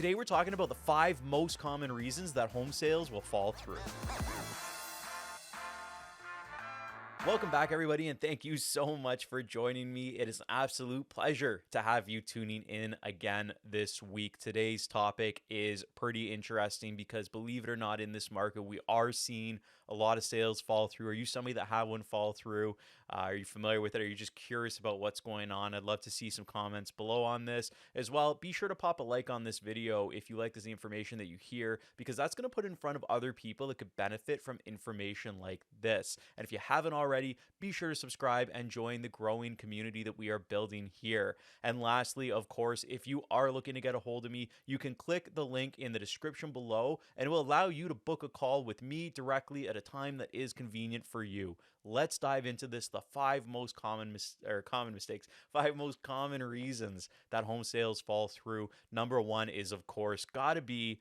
Today we're talking about the 5 most common reasons that home sales will fall through. Welcome back, everybody, and thank you so much for joining me. It is an absolute pleasure to have you tuning in again this week. Today's topic is pretty interesting because, believe it or not, in this market, we are seeing a lot of sales fall through. Are you somebody that had one fall through? Are you familiar with it? Are you just curious about what's going on? I'd love to see some comments below on this as well. Be sure to pop a like on this video if you like this information that you hear, because that's going to put in front of other people that could benefit from information like this. And if you haven't already, be sure to subscribe and join the growing community that we are building here. And lastly, of course, if you are looking to get a hold of me, you can click the link in the description below and it will allow you to book a call with me directly at a time that is convenient for you. Let's dive into this, the 5 most common mistakes, 5 most common reasons that home sales fall through. Number 1 is, of course, gotta be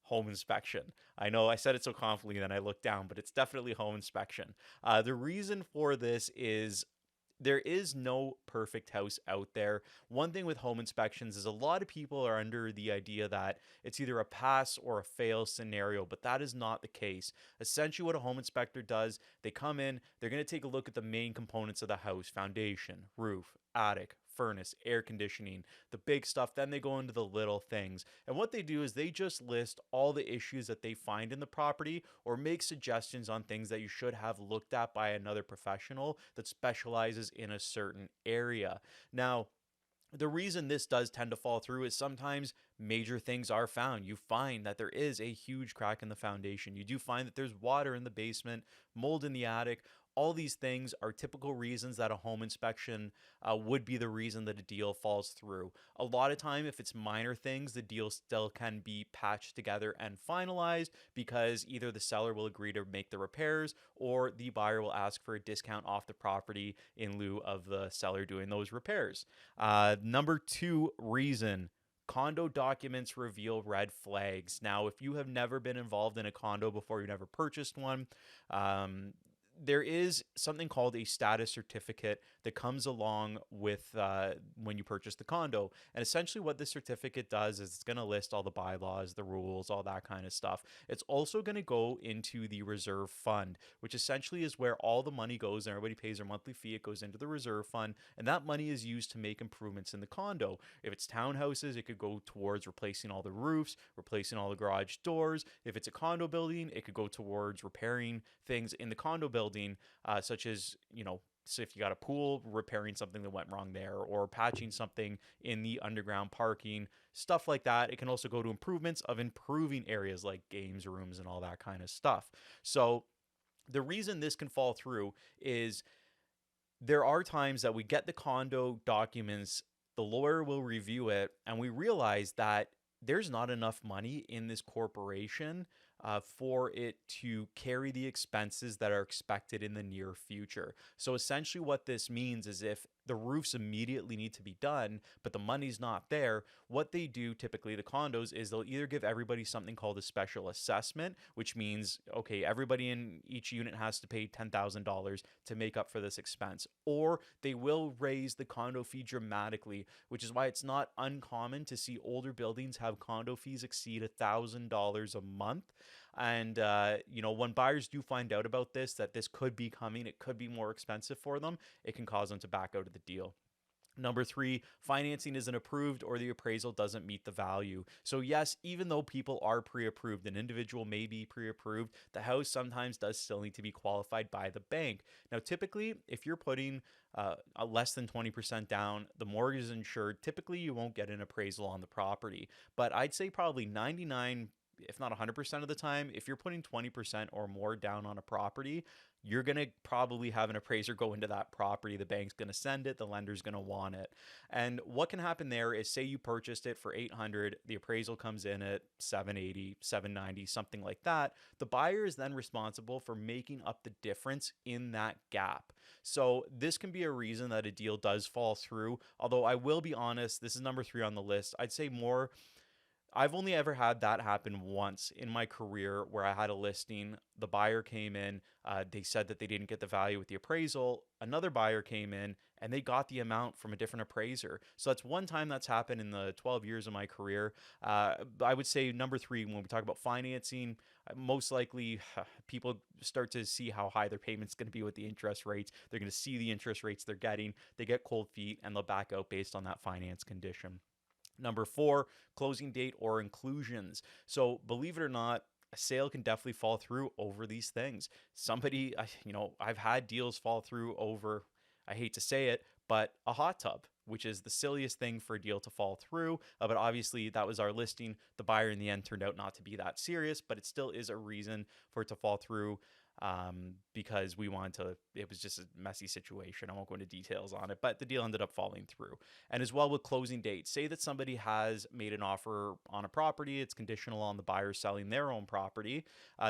home inspection. I know I said it so confidently, then I looked down, but it's definitely home inspection. The reason for this is there is no perfect house out there. One thing with home inspections is a lot of people are under the idea that it's either a pass or a fail scenario, but that is not the case. Essentially, what a home inspector does, they come in, they're going to take a look at the main components of the house: foundation, roof, attic, furnace, air conditioning, the big stuff. Then they go into the little things. And what they do is they just list all the issues that they find in the property or make suggestions on things that you should have looked at by another professional that specializes in a certain area. Now, the reason this does tend to fall through is sometimes major things are found. You find that there is a huge crack in the foundation. You do find that there's water in the basement, mold in the attic. All these things are typical reasons that a home inspection would be the reason that a deal falls through. A lot of time, if it's minor things, the deal still can be patched together and finalized because either the seller will agree to make the repairs or the buyer will ask for a discount off the property in lieu of the seller doing those repairs. Number 2 reason: condo documents reveal red flags. Now, if you have never been involved in a condo before, you never purchased one, there is something called a status certificate that comes along with when you purchase the condo. And essentially what this certificate does is it's going to list all the bylaws, the rules, all that kind of stuff. It's also going to go into the reserve fund, which essentially is where all the money goes and everybody pays their monthly fee. It goes into the reserve fund, and that money is used to make improvements in the condo. If it's townhouses, it could go towards replacing all the roofs, replacing all the garage doors. If it's a condo building, it could go towards repairing things in the condo building, such as, so if you got a pool, repairing something that went wrong there, or patching something in the underground parking, stuff like that. It can also go to improvements of improving areas like games rooms and all that kind of stuff. So the reason this can fall through is there are times that we get the condo documents, the lawyer will review it, and we realize that there's not enough money in this corporation for it to carry the expenses that are expected in the near future. So essentially what this means is if the roofs immediately need to be done, but the money's not there, what they do typically, the condos, is they'll either give everybody something called a special assessment, which means, okay, everybody in each unit has to pay $10,000 to make up for this expense, or they will raise the condo fee dramatically, which is why it's not uncommon to see older buildings have condo fees exceed $1,000 a month. And, when buyers do find out about this, that this could be coming, it could be more expensive for them, it can cause them to back out of the deal. Number 3, financing isn't approved or the appraisal doesn't meet the value. So yes, even though people are pre-approved, an individual may be pre-approved, the house sometimes does still need to be qualified by the bank. Now, typically, if you're putting a less than 20% down, the mortgage is insured, typically you won't get an appraisal on the property. But I'd say probably 99, if not 100% of the time, if you're putting 20% or more down on a property, you're going to probably have an appraiser go into that property. The bank's going to send it. The lender's going to want it. And what can happen there is, say you purchased it for $800, the appraisal comes in at $780, $790, something like that. The buyer is then responsible for making up the difference in that gap. So this can be a reason that a deal does fall through. Although I will be honest, this is number 3 on the list. I'd say more I've only ever had that happen once in my career where I had a listing. The buyer came in, they said that they didn't get the value with the appraisal. Another buyer came in and they got the amount from a different appraiser. So that's one time that's happened in the 12 years of my career. I would say number three, when we talk about financing, most likely people start to see how high their payment's going to be with the interest rates. They're going to see the interest rates they're getting. They get cold feet and they'll back out based on that finance condition. Number four, closing date or inclusions. So believe it or not, a sale can definitely fall through over these things. Somebody, I've had deals fall through over, I hate to say it, but a hot tub, which is the silliest thing for a deal to fall through. But obviously, that was our listing. The buyer in the end turned out not to be that serious, but it still is a reason for it to fall through, because we wanted to, it was just a messy situation. I won't go into details on it, but the deal ended up falling through. And as well with closing dates, say that somebody has made an offer on a property, it's conditional on the buyer selling their own property.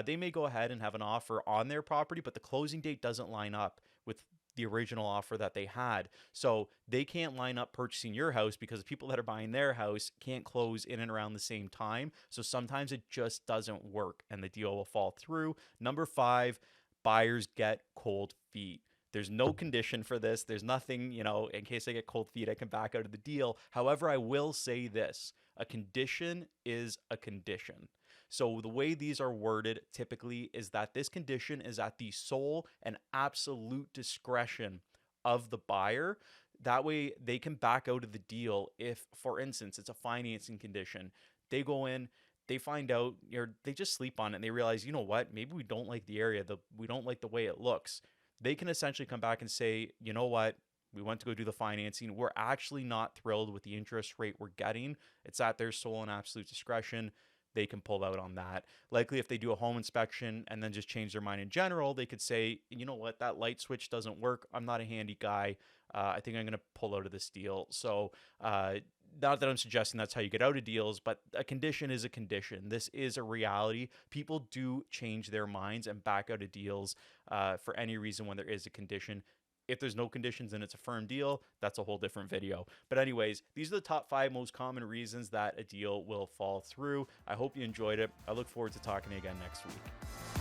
They may go ahead and have an offer on their property, but the closing date doesn't line up with the original offer that they had. So they can't line up purchasing your house because the people that are buying their house can't close in and around the same time. So sometimes it just doesn't work and the deal will fall through. Number five, buyers get cold feet. There's no condition for this. There's nothing, in case I get cold feet, I can back out of the deal. However, I will say this: a condition is a condition. So the way these are worded typically is that this condition is at the sole and absolute discretion of the buyer. That way they can back out of the deal if, for instance, it's a financing condition. They go in, they find out, they just sleep on it and they realize, you know what, maybe we don't like the area, we don't like the way it looks. They can essentially come back and say, you know what, we went to go do the financing. We're actually not thrilled with the interest rate we're getting. It's at their sole and absolute discretion. They can pull out on that. Likely, if they do a home inspection and then just change their mind in general, they could say, you know what, that light switch doesn't work. I'm not a handy guy. I think I'm going to pull out of this deal. So, not that I'm suggesting that's how you get out of deals, but a condition is a condition. This is a reality. People do change their minds and back out of deals for any reason when there is a condition. If there's no conditions and it's a firm deal, that's a whole different video. But anyways, these are the top 5 most common reasons that a deal will fall through. I hope you enjoyed it. I look forward to talking to you again next week.